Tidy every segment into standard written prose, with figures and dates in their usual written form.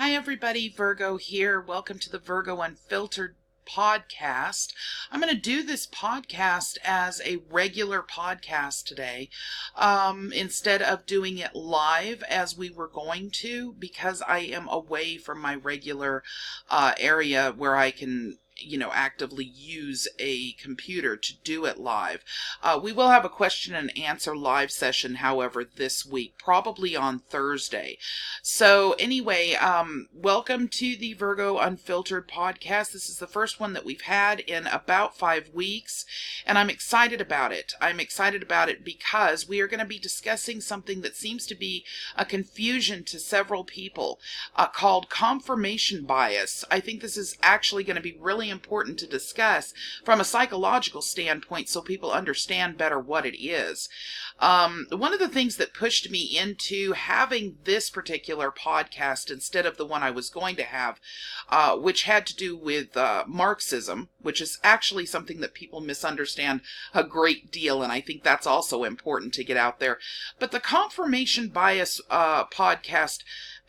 Hi everybody, Virgo here. Welcome to the Virgo Unfiltered podcast. I'm going to do this podcast as a regular podcast today instead of doing it live as we were going to, because I am away from my regular area where I can actively use a computer to do it live. We will have a question and answer live session, however, this week, probably on Thursday. So anyway, welcome to the Virgo Unfiltered podcast. This is the first one that we've had in about 5 weeks, and I'm excited about it. I'm excited about it because we are going to be discussing something that seems to be a confusion to several people called confirmation bias. I think this is actually going to be really important to discuss from a psychological standpoint so people understand better what it is. One of the things that pushed me into having this particular podcast instead of the one I was going to have, which had to do with Marxism, which is actually something that people misunderstand a great deal, and I think that's also important to get out there. But the confirmation bias podcast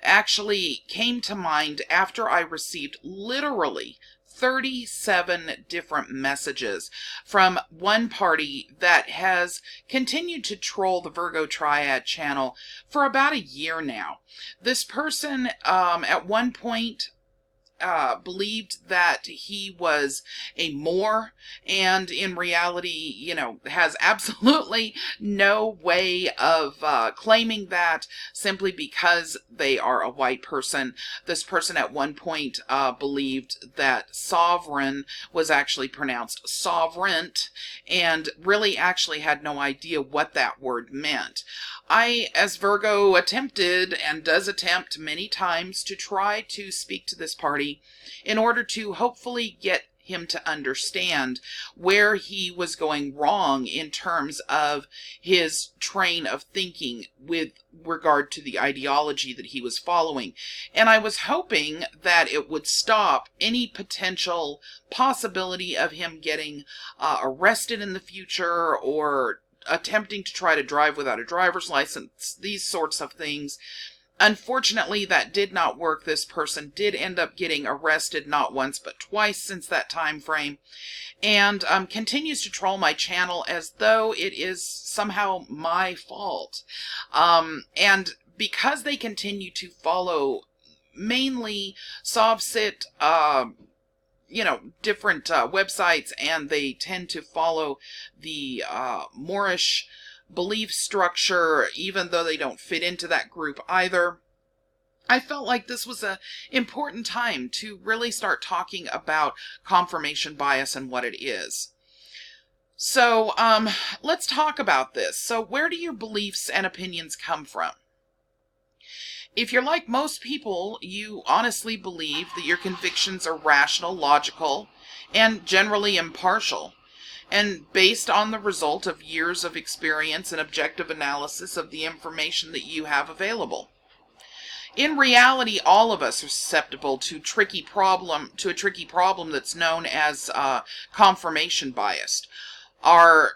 actually came to mind after I received literally 37 different messages from one party that has continued to troll the Virgo Triad channel for about a year now. This person at one point believed that he was a Moor, and in reality, has absolutely no way of claiming that simply because they are a white person. This person at one point believed that sovereign was actually pronounced sovereign, and really actually had no idea what that word meant. I, as Virgo, attempted and does attempt many times to try to speak to this party in order to hopefully get him to understand where he was going wrong in terms of his train of thinking with regard to the ideology that he was following. And I was hoping that it would stop any potential possibility of him getting arrested in the future, or attempting to try to drive without a driver's license, these sorts of things. Unfortunately, that did not work. This person did end up getting arrested not once but twice since that time frame, and continues to troll my channel as though it is somehow my fault. And because they continue to follow mainly Sovsit, different websites, and they tend to follow the Moorish belief structure, even though they don't fit into that group either, I felt like this was an important time to really start talking about confirmation bias and what it is. So let's talk about this. So where do your beliefs and opinions come from? If you're like most people, you honestly believe that your convictions are rational, logical, and generally impartial, and based on the result of years of experience and objective analysis of the information that you have available. In reality, all of us are susceptible to a tricky problem that's known as confirmation bias. Our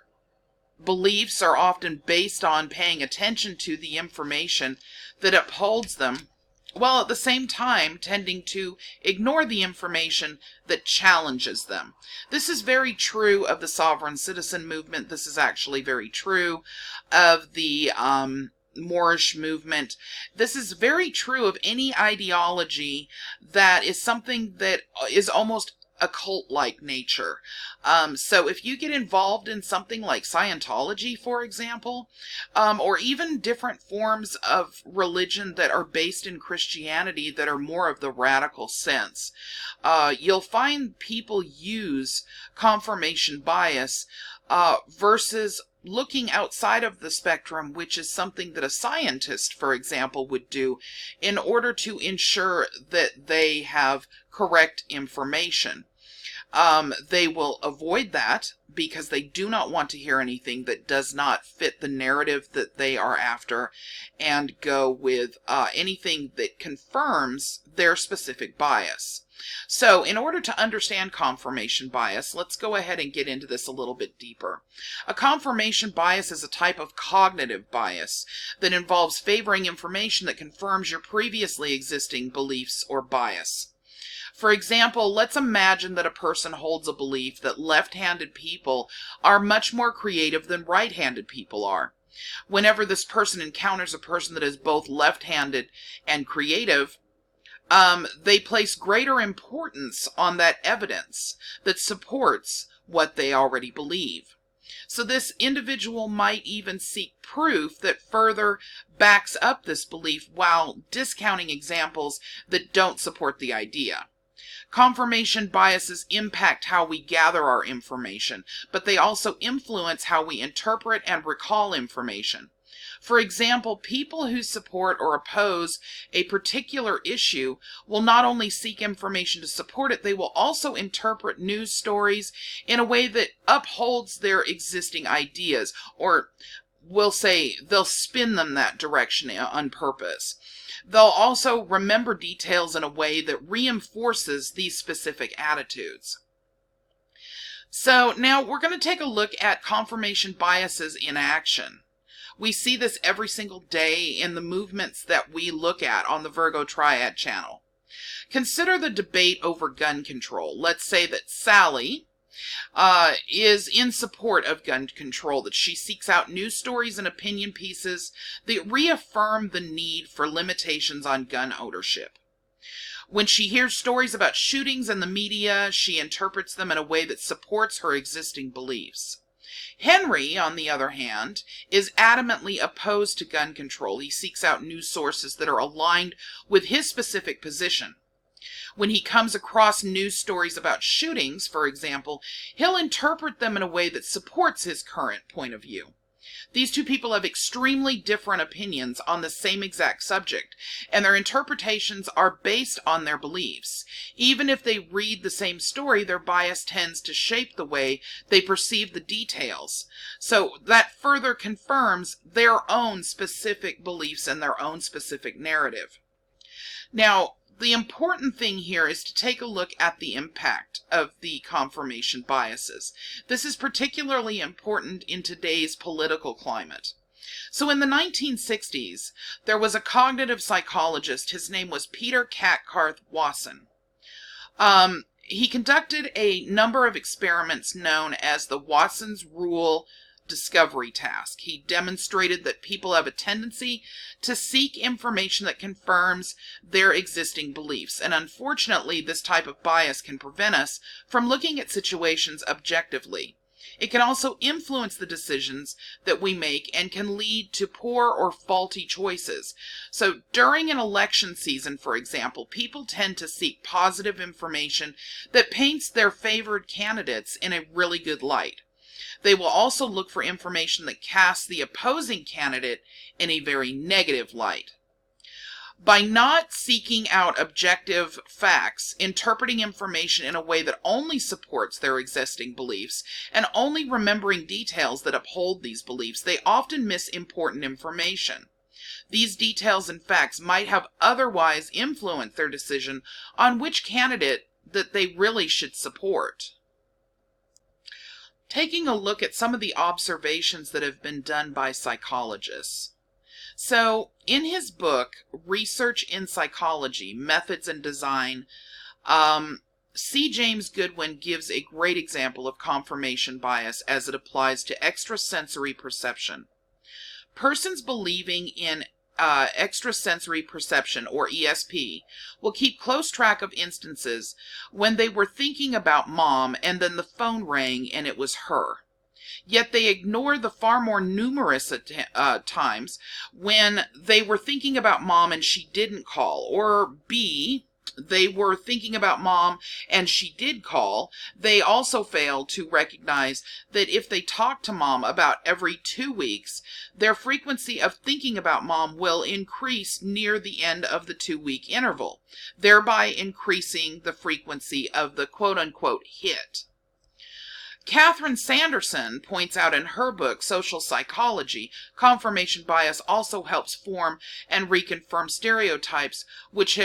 beliefs are often based on paying attention to the information that upholds them, while at the same time tending to ignore the information that challenges them. This is very true of the sovereign citizen movement. This is actually very true of the Moorish movement. This is very true of any ideology that is something that is almost occult-like nature. So if you get involved in something like Scientology, for example, or even different forms of religion that are based in Christianity that are more of the radical sense, you'll find people use confirmation bias versus looking outside of the spectrum, which is something that a scientist, for example, would do in order to ensure that they have correct information. They will avoid that because they do not want to hear anything that does not fit the narrative that they are after, and go with anything that confirms their specific bias. So in order to understand confirmation bias, let's go ahead and get into this a little bit deeper. A confirmation bias is a type of cognitive bias that involves favoring information that confirms your previously existing beliefs or bias. For example, let's imagine that a person holds a belief that left-handed people are much more creative than right-handed people are. Whenever this person encounters a person that is both left-handed and creative, they place greater importance on that evidence that supports what they already believe. So this individual might even seek proof that further backs up this belief while discounting examples that don't support the idea. Confirmation biases impact how we gather our information, but they also influence how we interpret and recall information. For example, people who support or oppose a particular issue will not only seek information to support it, they will also interpret news stories in a way that upholds their existing ideas, or we'll say they'll spin them that direction on purpose. They'll also remember details in a way that reinforces these specific attitudes. So now we're going to take a look at confirmation biases in action. We see this every single day in the movements that we look at on the Virgo Triad channel. Consider the debate over gun control. Let's say that Sally is in support of gun control, that she seeks out news stories and opinion pieces that reaffirm the need for limitations on gun ownership. When she hears stories about shootings in the media, she interprets them in a way that supports her existing beliefs. Henry, on the other hand, is adamantly opposed to gun control. He seeks out news sources that are aligned with his specific position. When he comes across news stories about shootings, for example, he'll interpret them in a way that supports his current point of view. These two people have extremely different opinions on the same exact subject, and their interpretations are based on their beliefs. Even if they read the same story, their bias tends to shape the way they perceive the details. So that further confirms their own specific beliefs and their own specific narrative. Now, the important thing here is to take a look at the impact of the confirmation biases. This is particularly important in today's political climate. So in the 1960s, there was a cognitive psychologist. His name was Peter Cathcart Watson. He conducted a number of experiments known as the Watson's Rule discovery task. He demonstrated that people have a tendency to seek information that confirms their existing beliefs. And unfortunately, this type of bias can prevent us from looking at situations objectively. It can also influence the decisions that we make and can lead to poor or faulty choices. So during an election season, for example, people tend to seek positive information that paints their favored candidates in a really good light. They will also look for information that casts the opposing candidate in a very negative light. By not seeking out objective facts, interpreting information in a way that only supports their existing beliefs, and only remembering details that uphold these beliefs, they often miss important information. These details and facts might have otherwise influenced their decision on which candidate that they really should support. Taking a look at some of the observations that have been done by psychologists. So, in his book, Research in Psychology, Methods and Design, C. James Goodwin gives a great example of confirmation bias as it applies to extrasensory perception. Persons believing in extrasensory perception, or ESP, will keep close track of instances when they were thinking about mom and then the phone rang and it was her. Yet they ignore the far more numerous times when they were thinking about mom and she didn't call, or B, they were thinking about mom and she did call, they also failed to recognize that if they talk to mom about every 2 weeks, their frequency of thinking about mom will increase near the end of the 2-week interval, thereby increasing the frequency of the quote-unquote hit. Catherine Sanderson points out in her book, Social Psychology, confirmation bias also helps form and reconfirm stereotypes which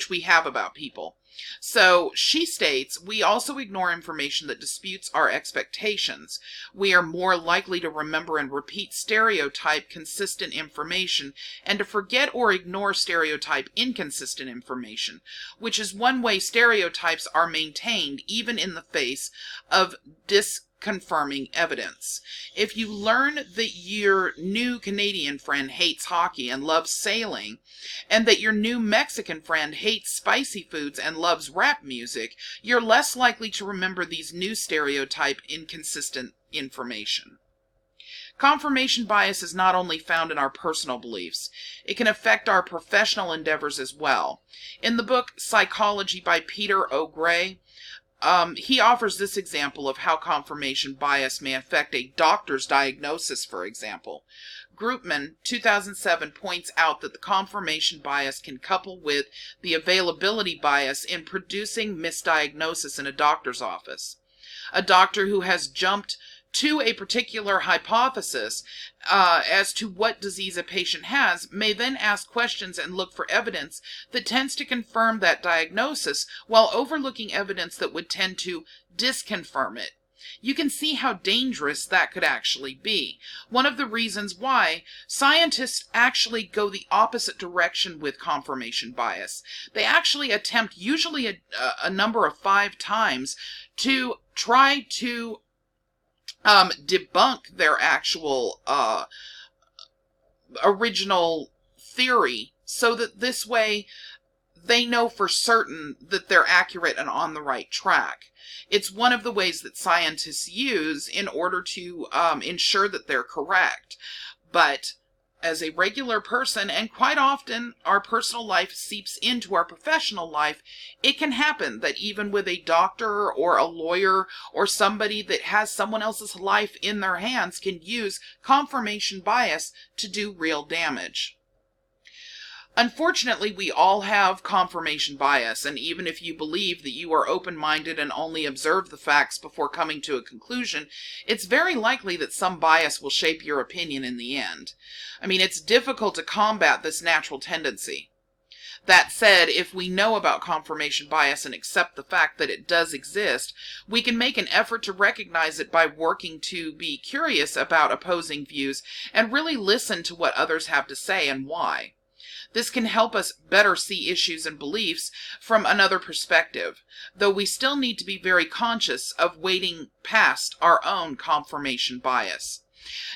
we have about people. So she states, we also ignore information that disputes our expectations. We are more likely to remember and repeat stereotype consistent information and to forget or ignore stereotype inconsistent information, which is one way stereotypes are maintained even in the face of disconfirming evidence. If you learn that your new Canadian friend hates hockey and loves sailing, and that your new Mexican friend hates spicy foods and loves rap music, you're less likely to remember these new stereotype inconsistent information. Confirmation bias is not only found in our personal beliefs, it can affect our professional endeavors as well. In the book Psychology by Peter O. Gray, he offers this example of how confirmation bias may affect a doctor's diagnosis, for example. Groupman, 2007, points out that the confirmation bias can couple with the availability bias in producing misdiagnosis in a doctor's office. A doctor who has jumped to a particular hypothesis as to what disease a patient has may then ask questions and look for evidence that tends to confirm that diagnosis while overlooking evidence that would tend to disconfirm it. You can see how dangerous that could actually be. One of the reasons why scientists actually go the opposite direction with confirmation bias. They actually attempt, usually a number of 5 times, to try to debunk their actual original theory, so that this way they know for certain that they're accurate and on the right track. It's one of the ways that scientists use in order to ensure that they're correct. But as a regular person, and quite often our personal life seeps into our professional life, it can happen that even with a doctor or a lawyer or somebody that has someone else's life in their hands can use confirmation bias to do real damage. Unfortunately, we all have confirmation bias, and even if you believe that you are open-minded and only observe the facts before coming to a conclusion, it's very likely that some bias will shape your opinion in the end. I mean, it's difficult to combat this natural tendency. That said, if we know about confirmation bias and accept the fact that it does exist, we can make an effort to recognize it by working to be curious about opposing views and really listen to what others have to say and why. This can help us better see issues and beliefs from another perspective, though we still need to be very conscious of wading past our own confirmation bias.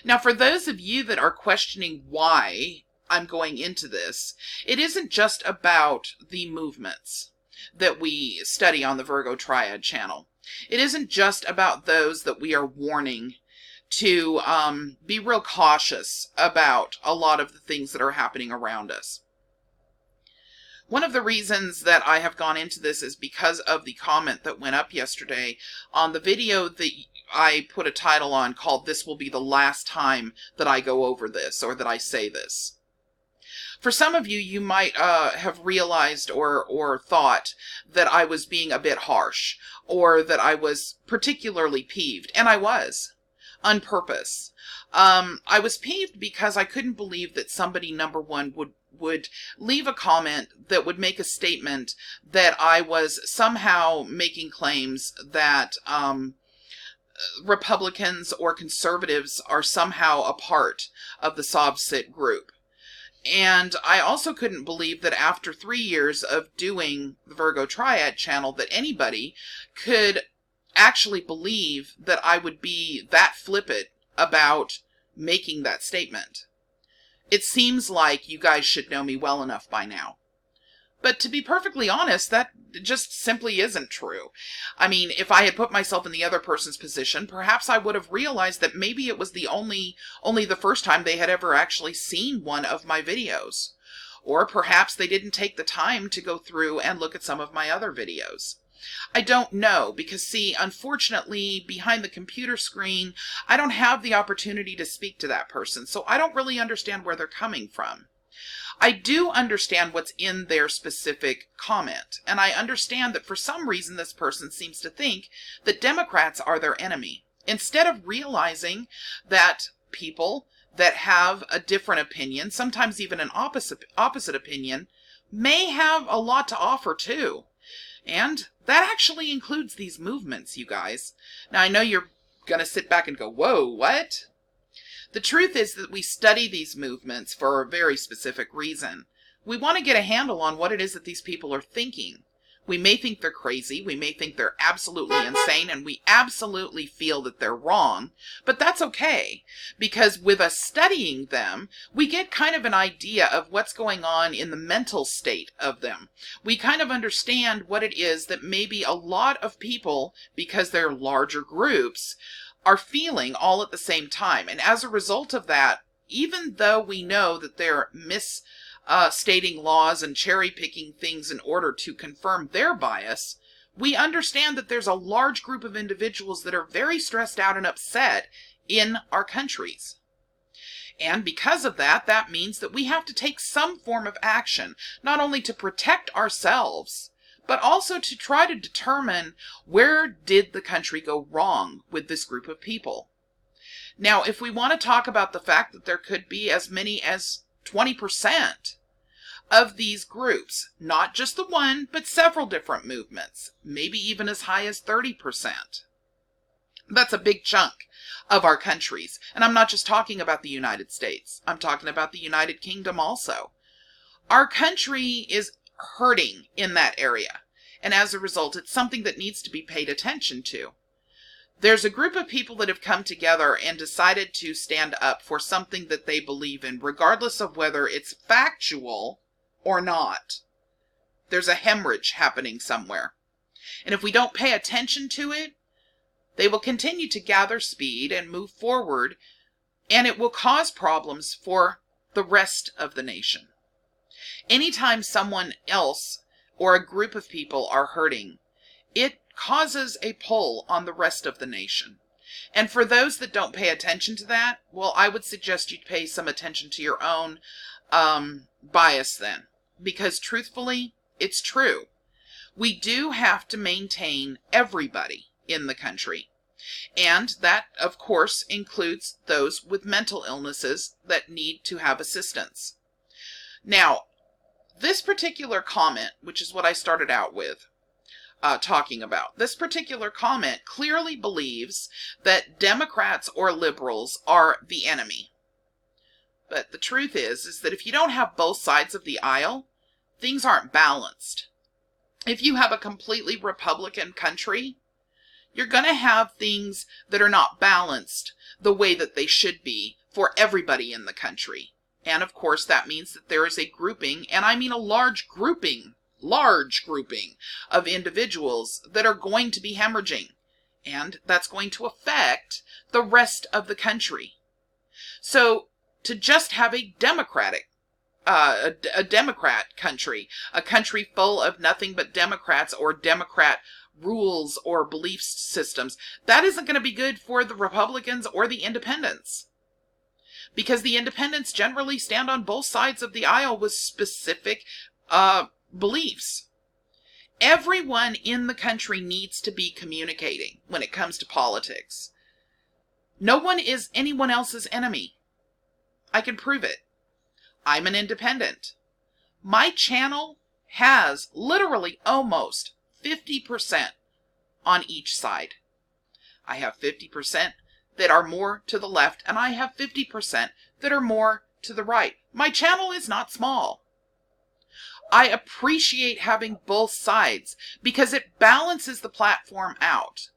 Now, for those of you that are questioning why I'm going into this, it isn't just about the movements that we study on the Virgo Triad channel. It isn't just about those that we are warning to be real cautious about a lot of the things that are happening around us. One of the reasons that I have gone into this is because of the comment that went up yesterday on the video that I put a title on called "This Will Be the Last Time That I Go Over This," or that I say this. For some of you, you might have realized or thought that I was being a bit harsh, or that I was particularly peeved, and I was. On purpose. I was peeved because I couldn't believe that somebody, number one, would leave a comment that would make a statement that I was somehow making claims that Republicans or conservatives are somehow a part of the Sovsit group. And I also couldn't believe that after 3 years of doing the Virgo Triad channel that anybody could actually believe that I would be that flippant about making that statement. It seems like you guys should know me well enough by now. But to be perfectly honest, that just simply isn't true. I mean, if I had put myself in the other person's position, perhaps I would have realized that maybe it was only the first time they had ever actually seen one of my videos. Or perhaps they didn't take the time to go through and look at some of my other videos. I don't know, because see, unfortunately, behind the computer screen, I don't have the opportunity to speak to that person, so I don't really understand where they're coming from. I do understand what's in their specific comment, and I understand that for some reason this person seems to think that Democrats are their enemy, instead of realizing that people that have a different opinion, sometimes even an opposite opinion, may have a lot to offer too. And that actually includes these movements, you guys. Now, I know you're going to sit back and go, whoa, what? The truth is that we study these movements for a very specific reason. We want to get a handle on what it is that these people are thinking. We may think they're crazy, we may think they're absolutely insane, and we absolutely feel that they're wrong, but that's okay, because with us studying them, we get kind of an idea of what's going on in the mental state of them. We kind of understand what it is that maybe a lot of people, because they're larger groups, are feeling all at the same time. And as a result of that, even though we know that they're stating laws and cherry-picking things in order to confirm their bias, we understand that there's a large group of individuals that are very stressed out and upset in our countries. And because of that, that means that we have to take some form of action, not only to protect ourselves, but also to try to determine where did the country go wrong with this group of people. Now, if we want to talk about the fact that there could be as many as 20% of these groups, not just the one, but several different movements, maybe even as high as 30%. That's a big chunk of our countries. And I'm not just talking about the United States. I'm talking about the United Kingdom also. Our country is hurting in that area. And as a result, it's something that needs to be paid attention to. There's a group of people that have come together and decided to stand up for something that they believe in, regardless of whether it's factual or not. There's a hemorrhage happening somewhere. And if we don't pay attention to it, they will continue to gather speed and move forward, and it will cause problems for the rest of the nation. Anytime someone else or a group of people are hurting, it causes a pull on the rest of the nation. And for those that don't pay attention to that, well, I would suggest you pay some attention to your own bias then. Because truthfully, it's true. We do have to maintain everybody in the country. And that, of course, includes those with mental illnesses that need to have assistance. Now, this particular comment, which is what I started out with talking about, this particular comment clearly believes that Democrats or liberals are the enemy. But the truth is that if you don't have both sides of the aisle, things aren't balanced. If you have a completely Republican country, you're going to have things that are not balanced the way that they should be for everybody in the country. And of course, that means that there is a grouping, and I mean a large grouping of individuals that are going to be hemorrhaging. And that's going to affect the rest of the country. So to just have a Democrat country, a country full of nothing but Democrats or Democrat rules or belief systems, that isn't going to be good for the Republicans or the independents. Because the independents generally stand on both sides of the aisle with specific beliefs. Everyone in the country needs to be communicating when it comes to politics. No one is anyone else's enemy. I can prove it. I'm an independent. My channel has literally almost 50% on each side. I have 50% that are more to the left, and I have 50% that are more to the right. My channel is not small. I appreciate having both sides because it balances the platform out.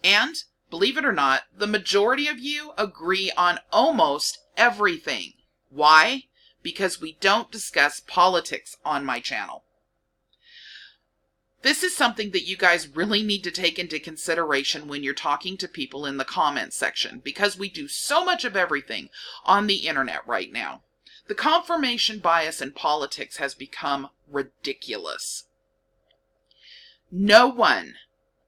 And, believe it or not, the majority of you agree on almost everything. Why? Because we don't discuss politics on my channel. This is something that you guys really need to take into consideration when you're talking to people in the comments section, because we do so much of everything on the internet right now. The confirmation bias in politics has become ridiculous. No one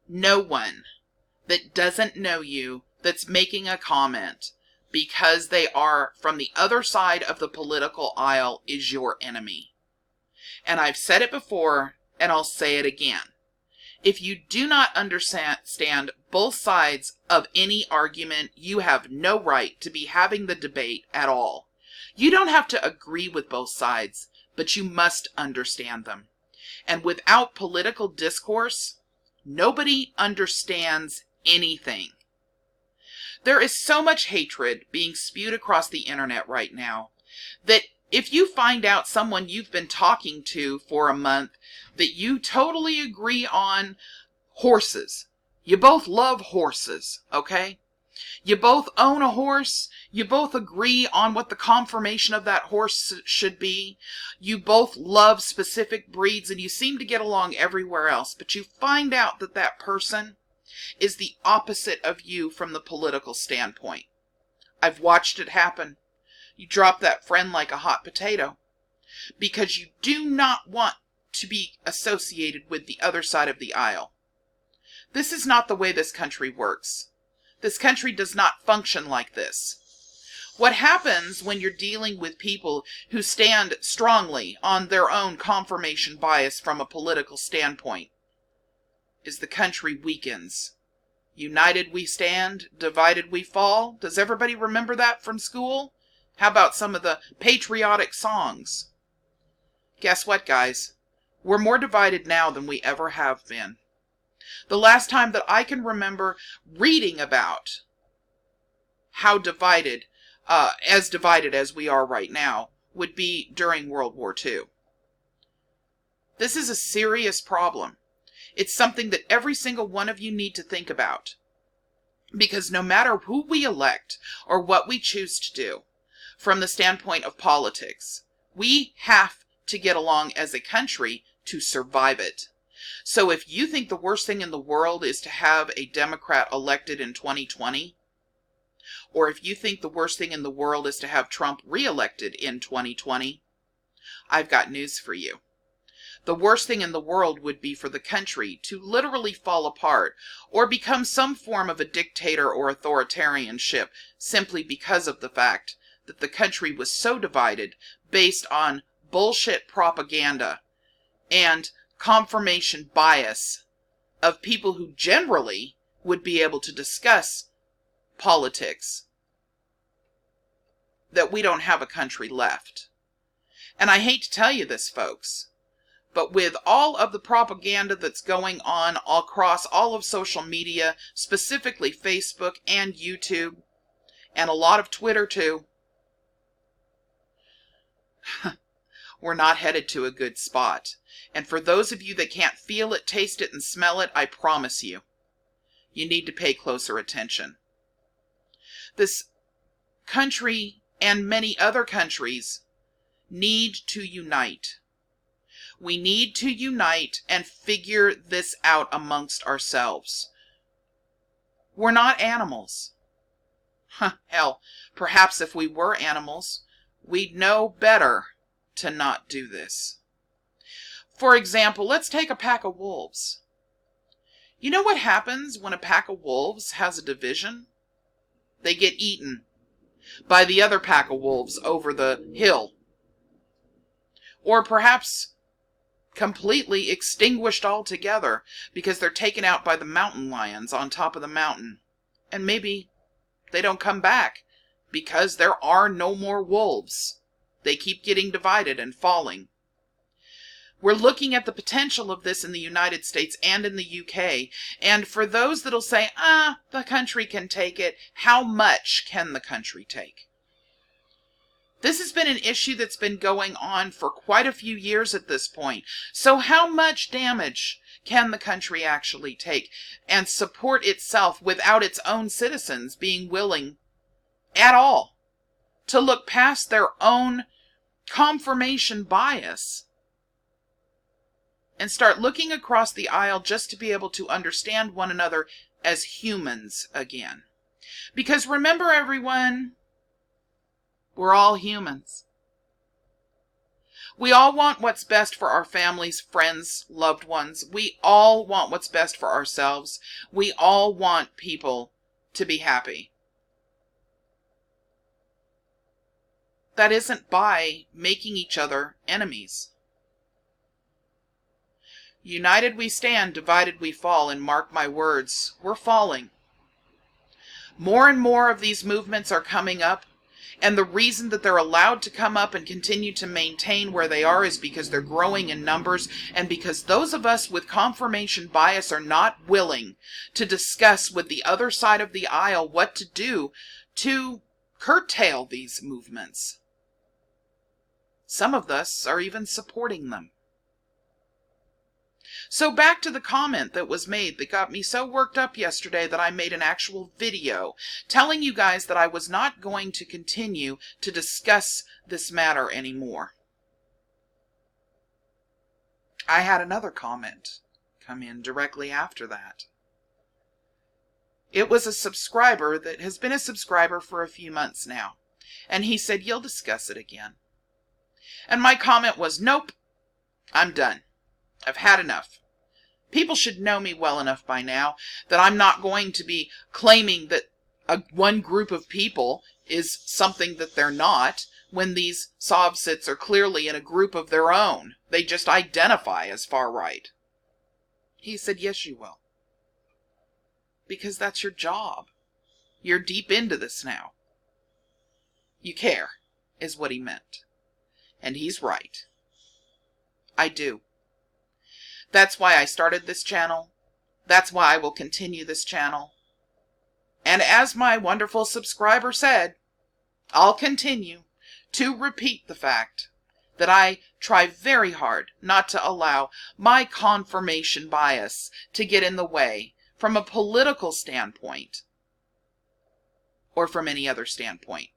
that doesn't know you, that's making a comment because they are from the other side of the political aisle, is your enemy. And I've said it before, and I'll say it again. If you do not understand both sides of any argument, you have no right to be having the debate at all. You don't have to agree with both sides, but you must understand them. And without political discourse, nobody understands anything. There is so much hatred being spewed across the internet right now that if you find out someone you've been talking to for a month that you totally agree on horses, you both love horses, okay? You both own a horse, you both agree on what the conformation of that horse should be, you both love specific breeds, and you seem to get along everywhere else, but you find out that that person is the opposite of you from the political standpoint. I've watched it happen. You drop that friend like a hot potato because you do not want to be associated with the other side of the aisle. This is not the way this country works. This country does not function like this. What happens when you're dealing with people who stand strongly on their own confirmation bias from a political standpoint is the country weakens. United we stand, divided we fall. Does everybody remember that from school? How about some of the patriotic songs? Guess what, guys? We're more divided now than we ever have been. The last time that I can remember reading about how divided as we are right now would be during World War II. This is a serious problem. It's something that every single one of you need to think about. Because no matter who we elect or what we choose to do, from the standpoint of politics, we have to get along as a country to survive it. So if you think the worst thing in the world is to have a Democrat elected in 2020, or if you think the worst thing in the world is to have Trump reelected in 2020, I've got news for you. The worst thing in the world would be for the country to literally fall apart or become some form of a dictator or authoritarianship simply because of the fact that the country was so divided based on bullshit propaganda and confirmation bias of people who generally would be able to discuss politics, that we don't have a country left. And I hate to tell you this, folks, but with all of the propaganda that's going on across all of social media, specifically Facebook and YouTube, and a lot of Twitter too, we're not headed to a good spot. And for those of you that can't feel it, taste it, and smell it, I promise you, you need to pay closer attention. This country and many other countries need to unite. We need to unite and figure this out amongst ourselves. We're not animals. Hell, perhaps if we were animals, we'd know better to not do this. For example, let's take a pack of wolves. You know what happens when a pack of wolves has a division? They get eaten by the other pack of wolves over the hill. Or perhaps completely extinguished altogether because they're taken out by the mountain lions on top of the mountain. And maybe they don't come back because there are no more wolves. They keep getting divided and falling. We're looking at the potential of this in the United States and in the UK. And for those that'll say, the country can take it, how much can the country take? This has been an issue that's been going on for quite a few years at this point. So how much damage can the country actually take and support itself without its own citizens being willing at all to look past their own confirmation bias and start looking across the aisle just to be able to understand one another as humans again? Because remember, everyone, we're all humans. We all want what's best for our families, friends, loved ones. We all want what's best for ourselves. We all want people to be happy. That isn't by making each other enemies. United we stand, divided we fall, and mark my words, we're falling. More and more of these movements are coming up, and the reason that they're allowed to come up and continue to maintain where they are is because they're growing in numbers, and because those of us with confirmation bias are not willing to discuss with the other side of the aisle what to do to curtail these movements. Some of us are even supporting them. So back to the comment that was made that got me so worked up yesterday that I made an actual video telling you guys that I was not going to continue to discuss this matter anymore. I had another comment come in directly after that. It was a subscriber that has been a subscriber for a few months now, and he said, "You'll discuss it again." And my comment was, "Nope, I'm done. I've had enough. People should know me well enough by now that I'm not going to be claiming that one group of people is something that they're not when these sovsits are clearly in a group of their own. They just identify as far right." He said, "Yes, you will. Because that's your job. You're deep into this now. You care," is what he meant. And he's right. I do. That's why I started this channel. That's why I will continue this channel. And as my wonderful subscriber said, I'll continue to repeat the fact that I try very hard not to allow my confirmation bias to get in the way from a political standpoint or from any other standpoint.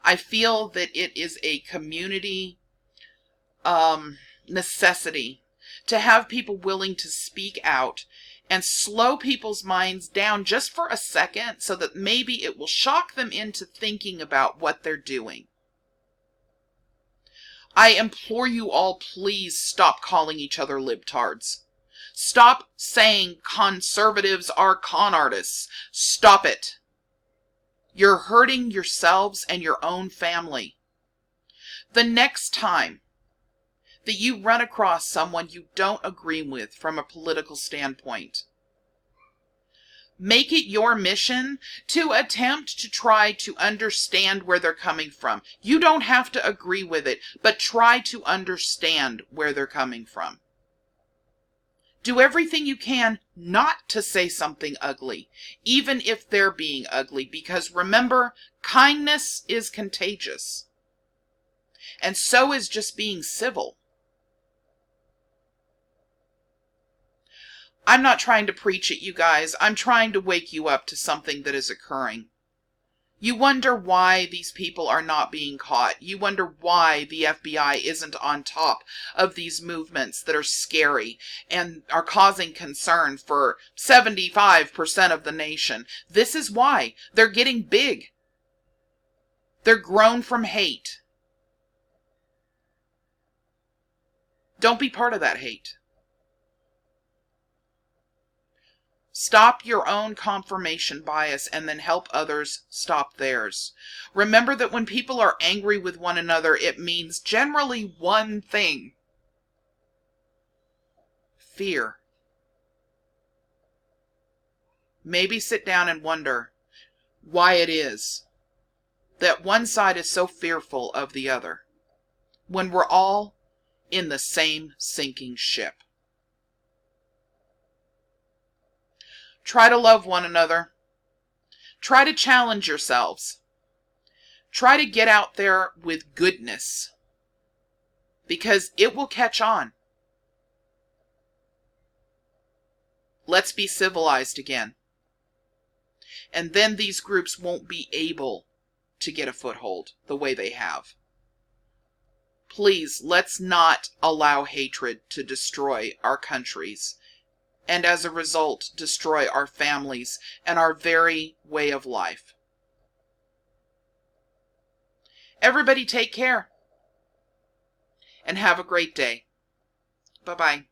I feel that it is a community necessity to have people willing to speak out and slow people's minds down just for a second so that maybe it will shock them into thinking about what they're doing. I implore you all, please stop calling each other libtards. Stop saying conservatives are con artists. Stop it. You're hurting yourselves and your own family. The next time that you run across someone you don't agree with from a political standpoint, make it your mission to attempt to try to understand where they're coming from. You don't have to agree with it, but try to understand where they're coming from. Do everything you can not to say something ugly, even if they're being ugly, because remember, kindness is contagious. And so is just being civil. I'm not trying to preach at you guys. I'm trying to wake you up to something that is occurring. You wonder why these people are not being caught. You wonder why the FBI isn't on top of these movements that are scary and are causing concern for 75% of the nation. This is why. They're getting big. They're grown from hate. Don't be part of that hate. Stop your own confirmation bias and then help others stop theirs. Remember that when people are angry with one another, it means generally one thing: fear. Maybe sit down and wonder why it is that one side is so fearful of the other when we're all in the same sinking ship. Try to love one another. Try to challenge yourselves. Try to get out there with goodness, because it will catch on. Let's be civilized again. And then these groups won't be able to get a foothold the way they have. Please, let's not allow hatred to destroy our countries, and as a result, destroy our families and our very way of life. Everybody take care. and have a great day. Bye-bye.